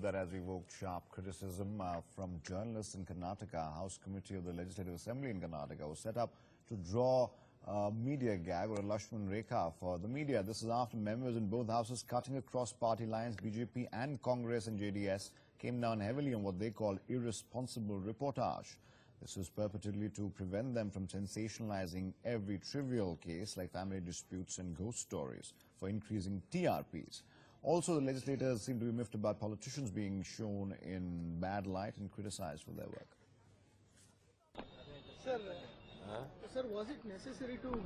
that has evoked sharp criticism from journalists in Karnataka. House Committee of the Legislative Assembly in Karnataka was set up to draw a media gag or a Lakshman Rekha for the media. This is after members in both houses cutting across party lines, BJP and Congress and JDS, came down heavily on what they call irresponsible reportage. This was purportedly to prevent them from sensationalizing every trivial case like family disputes and ghost stories for increasing TRPs. Also, the legislators seem to be miffed about politicians being shown in bad light and criticized for their work. Sir, was it necessary to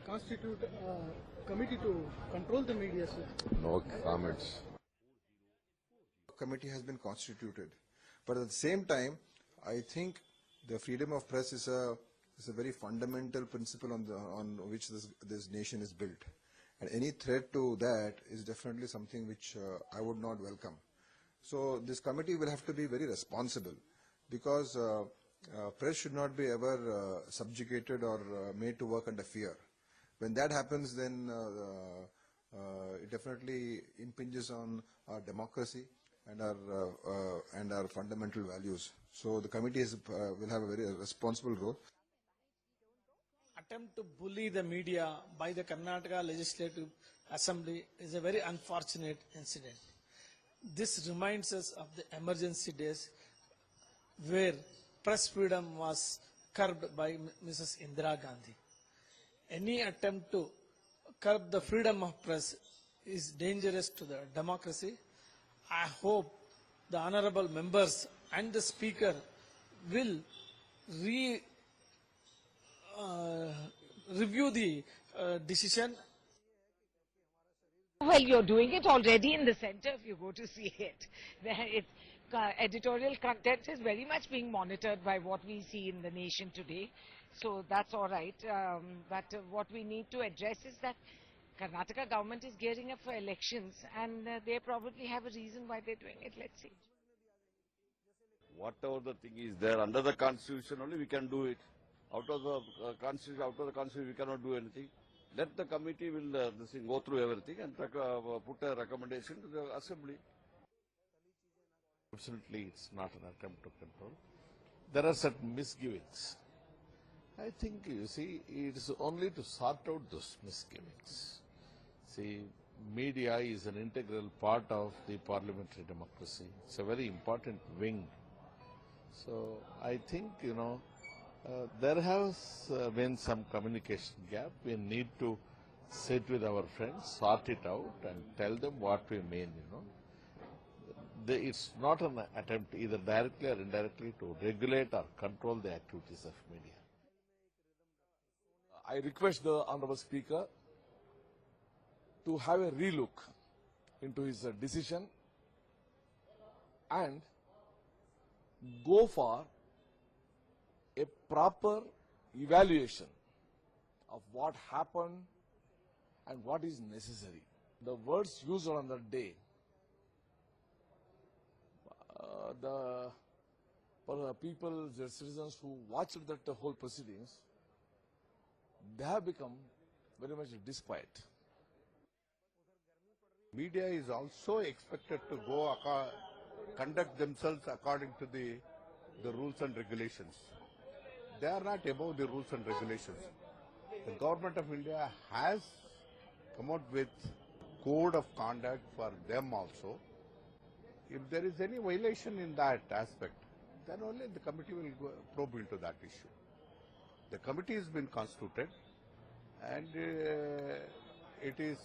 constitute a committee to control the media, sir? No comments. Committee has been constituted, but at the same time, I think the freedom of press is a very fundamental principle on which this nation is built, and any threat to that is definitely something which I would not welcome. So this committee will have to be very responsible, because press should not be ever subjugated or made to work under fear. When that happens, then it definitely impinges on our democracy and our fundamental values. So the committee will have a very responsible role. Attempt to bully the media by the Karnataka Legislative Assembly is a very unfortunate incident. This reminds us of the emergency days where press freedom was curbed by Mrs. Indira Gandhi. Any attempt to curb the freedom of press is dangerous to the democracy. I hope the honorable members and the speaker will review the decision. Well, you're doing it already in the center if you go to see it. Editorial content is very much being monitored by what we see in the nation today. So that's all right. But what we need to address is that Karnataka government is gearing up for elections, and they probably have a reason why they're doing it. Let's see. Whatever the thing is there under the constitution only we can do it. Out of the constitution we cannot do anything. Let the committee will go through everything and put a recommendation to the assembly. Absolutely, it's not an attempt to control. There are certain misgivings. I think, you see, it is only to sort out those misgivings. See, media is an integral part of the parliamentary democracy. It's a very important wing. So, I think, there has been some communication gap. We need to sit with our friends, sort it out and tell them what we mean, It's not an attempt either directly or indirectly to regulate or control the activities of media. I request the Honourable Speaker to have a relook into his decision and go for a proper evaluation of what happened and what is necessary. The words used on that day, the people, the citizens who watched the whole proceedings, they have become very much disquiet. Media is also expected to conduct themselves according to the rules and regulations. They are not above the rules and regulations. The government of India has come out with code of conduct for them also. If there is any violation in that aspect, then only the committee will probe into that issue. The committee has been constituted, and it is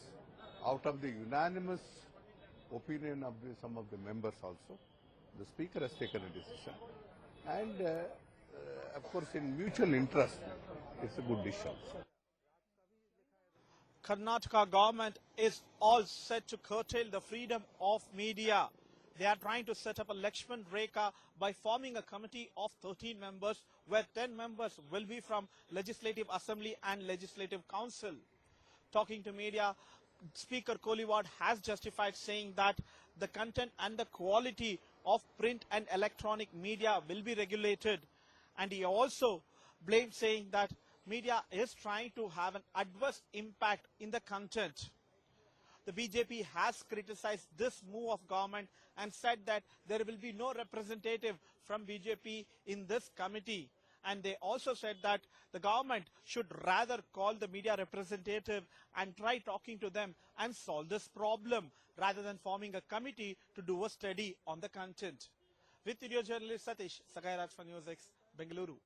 out of the unanimous opinion of some of the members also. The Speaker has taken a decision, and of course in mutual interest, it's a good decision. Karnataka government is all set to curtail the freedom of media. They are trying to set up a Lakshman Rekha by forming a committee of 13 members, where 10 members will be from Legislative Assembly and Legislative Council. Talking to media, Speaker Koliwad has justified, saying that the content and the quality of print and electronic media will be regulated. And he also blamed, saying that media is trying to have an adverse impact in the content. the BJP has criticized this move of government and said that there will be no representative from BJP in this committee. And they also said that the government should rather call the media representative and try talking to them and solve this problem rather than forming a committee to do a study on the content. With video journalist Satish Sakairaj for NewsX, Bengaluru.